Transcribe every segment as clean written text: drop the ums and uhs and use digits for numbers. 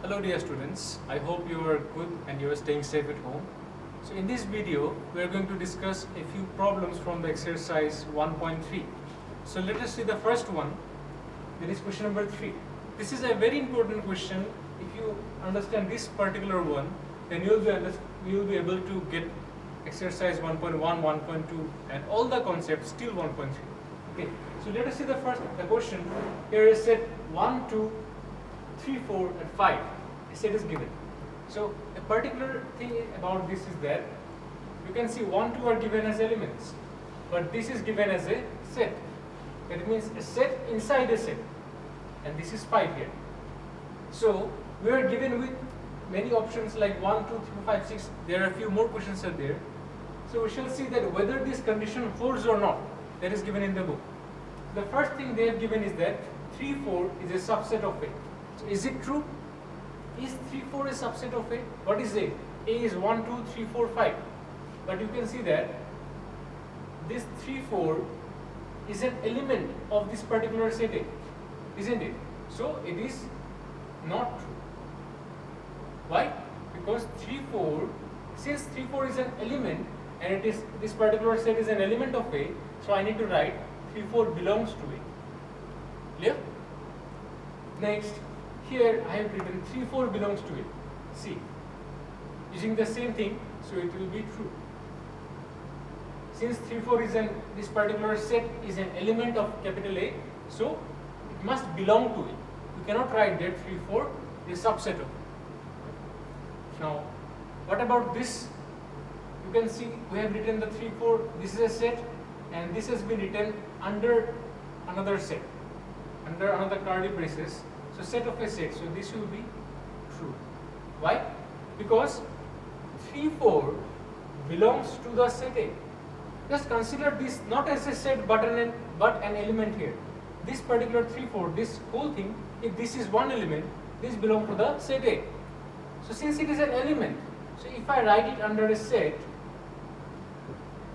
Hello dear students, I hope you are good and you are staying safe at home. So in this video, we are going to discuss a few problems from the exercise 1.3. So let us see the first one, that is question number 3. This is a very important question. If you understand this particular one, then you will be able to get exercise 1.1, 1.2 and all the concepts till 1.3. Okay, so let us see the question. Here is set 1, 2, 3, 4 and 5. A set is given. So a particular thing about this is that you can see 1, 2 are given as elements, but this is given as a set. That means a set inside a set, and this is 5 here. So we are given with many options like 1, 2, 3, 5, 6. There are a few more questions are there. So we shall see that whether this condition holds or not. That is given in the book. The first thing they have given is that 3, 4 is a subset of A. So is it true? Is 3, 4 a subset of A? What is A? A is 1, 2, 3, 4, 5. But you can see that this 3, 4 is an element of this particular set A, isn't it? So it is not true. Why? Because 3, 4, since 3, 4 is an element and it is this particular set is an element of A, so I need to write 3, 4 belongs to A. Clear? Next, here I have written 3, 4 belongs to A. See, using the same thing, so it will be true. Since 3, 4 is this particular set is an element of capital A, so it must belong to A. You cannot write that 3, 4 is a subset of A. Now, what about this? You can see we have written the 3, 4, this is a set, and this has been written under another set, under another curly braces. So set of a set, so this will be true. Why? Because 3, 4 belongs to the set A. Just consider this not as a set but an element here. This particular 3, 4, this whole thing, if this is one element, this belongs to the set A. So since it is an element, so if I write it under a set,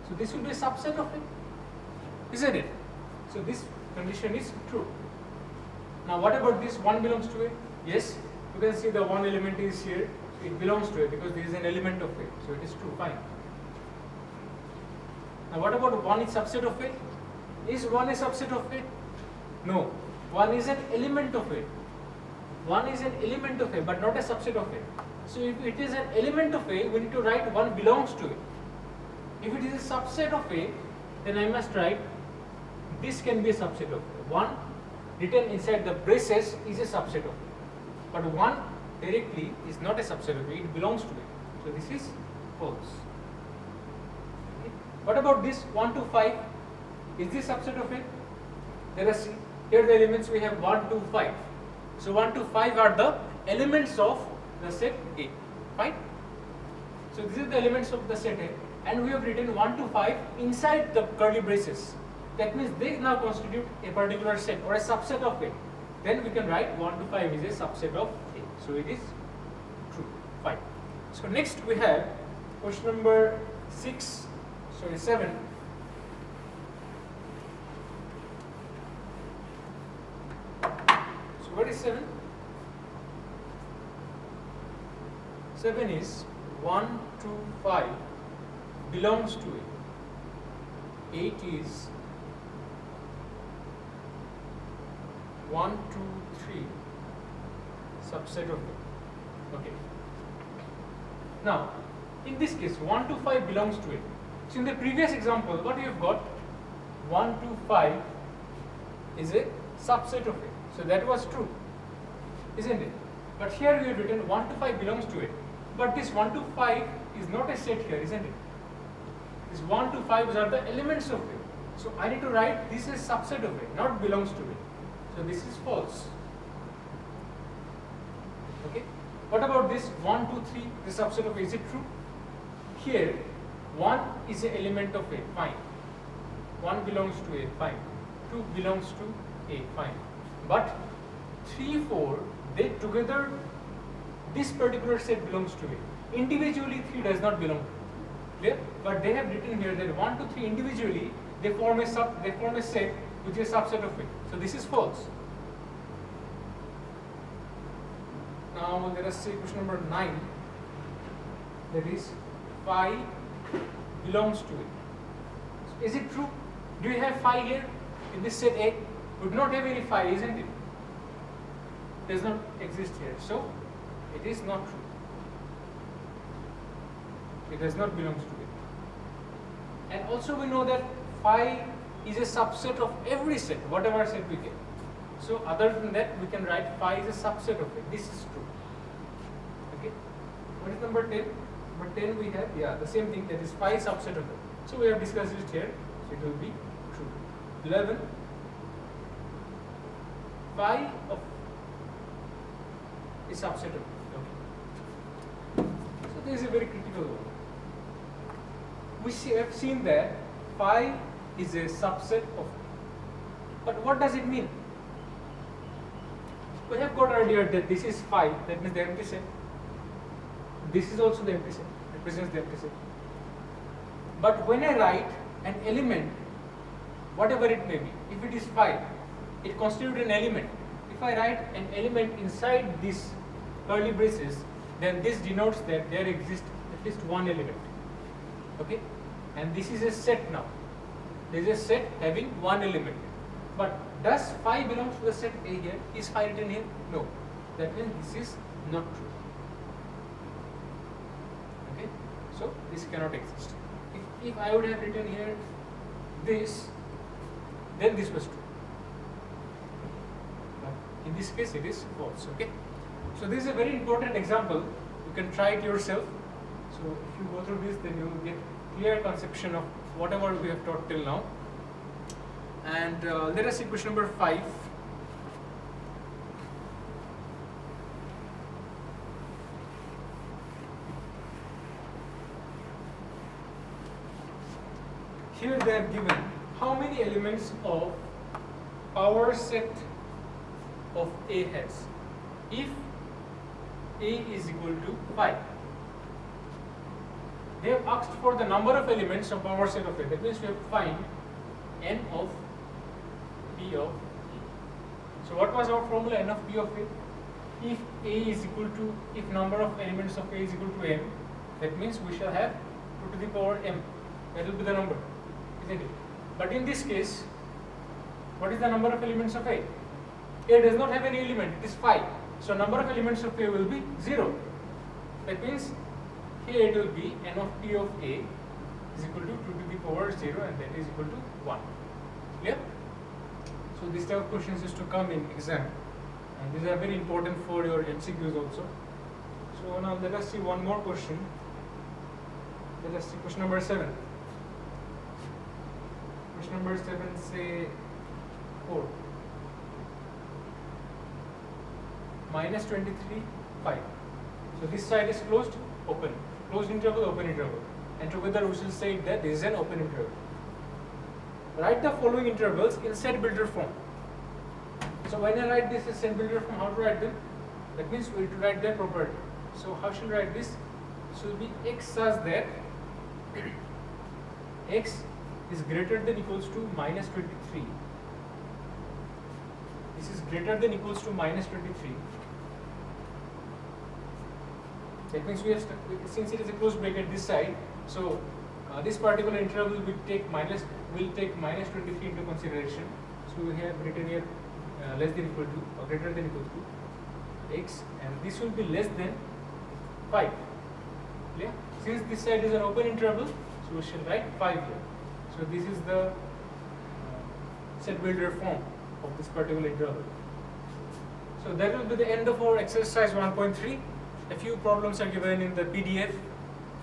so this will be a subset of it, isn't it? So this condition is true. Now what about this 1 belongs to A? Yes, you can see the one element is here, so it belongs to A because there is an element of A, so it is true, fine. Now what about 1 is subset of A? Is 1 a subset of A? No, 1 is an element of A. 1 is an element of A but not a subset of A. So if it is an element of A, we need to write 1 belongs to A. If it is a subset of A, then I must write this can be a subset of A. 1 written inside the braces is a subset of A. But 1 directly is not a subset of A, it belongs to A. So this is false. Okay. What about this 1 to 5? Is this subset of A? Let us see. Here the elements we have 1 to 5. So 1 to 5 are the elements of the set A. Fine? So these are the elements of the set A, and we have written 1 to 5 inside the curly braces. That means they now constitute a particular set or a subset of A. Then we can write 1 to 5 is a subset of A. So it is true. Fine. So next we have question number 7. So what is 7? 7 is 1, 2, 5 belongs to A. 8 is 1, 2, 3 subset of A. Okay. Now, in this case, 1 to 5 belongs to A. So in the previous example, what you have got? 1 to 5 is a subset of A. So that was true, isn't it? But here we have written 1 to 5 belongs to A. But this 1 to 5 is not a set here, isn't it? This 1 to 5 are the elements of A. So I need to write this is subset of A, not belongs to A. So this is false. Okay. What about this 1, 2, 3, the subset of A? Is it true? Here 1 is an element of A, fine. 1 belongs to A, fine. 2 belongs to A, fine. But 3, 4, they together, this particular set belongs to A. Individually 3 does not belong to A. Clear? But they have written here that 1 to 3 individually they form a set which is a subset of A. So this is false. Now let us see question number 9. That is phi belongs to it. So is it true? Do you have phi here in this set A? We do not have any phi, isn't it? Does not exist here. So it is not true. It does not belong to it. And also we know that phi is a subset of every set, whatever set we get. So other than that, we can write phi is a subset of it. This is true. Okay. What is number 10? Number 10 we have, the same thing, that is phi subset of it. So we have discussed it here. So it will be true. 11. Phi of is subset of it. Okay. So this is a very critical one. We have seen that phi is a subset of it. But what does it mean? We have got earlier that this is phi, that means the empty set. This is also the empty set, represents the empty set. But when I write an element, whatever it may be, if it is phi, it constitutes an element. If I write an element inside this curly braces, then this denotes that there exists at least one element. Okay? And this is a set now. There is a set having one element. But does phi belongs to the set A here? Is phi written here? No. That means this is not true. Okay? So this cannot exist. If I would have written here this, then this was true. But in this case it is false. Okay? So this is a very important example. You can try it yourself. So if you go through this, then you will get clear conception of whatever we have taught till now. And let us see question number 5. Here they are given how many elements of power set of A has if A is equal to 5. They have asked for the number of elements of power set of A. That means we have to find n of P of A. So what was our formula, n of P of A? If A is equal to, if number of elements of A is equal to m, that means we shall have 2 to the power m. That will be the number, isn't it? But in this case, what is the number of elements of A? A does not have any element, it is 5. So number of elements of A will be 0. That means here it will be n of P of A is equal to 2 to the power 0 and that is equal to 1. Clear? So this type of questions is to come in exam, and these are very important for your MCQs also. So now let us see one more question. Let us see question number 7. Question number 7, say 4. Minus 23, 5. So this side is closed, open. Closed interval, open interval. And together we shall say that this is an open interval. Write the following intervals in set builder form. So when I write this in set builder form, how to write them? That means we have to write them properly. So how shall I write this? This will be x such that x is greater than equals to minus 23. This is greater than equals to minus 23. That means we have, since it is a closed bracket this side, so this particular interval will take minus 23 into consideration. So we have written here less than equal to or greater than equal to x, and this will be less than 5. Clear? Since this side is an open interval, so we shall write 5 here. So this is the set builder form of this particular interval. So that will be the end of our exercise 1.3. A few problems are given in the PDF,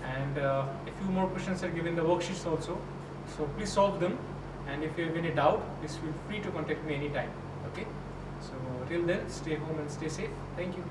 and a few more questions are given in the worksheets also. So please solve them, and if you have any doubt, please feel free to contact me anytime. Okay? So till then, stay home and stay safe. Thank you.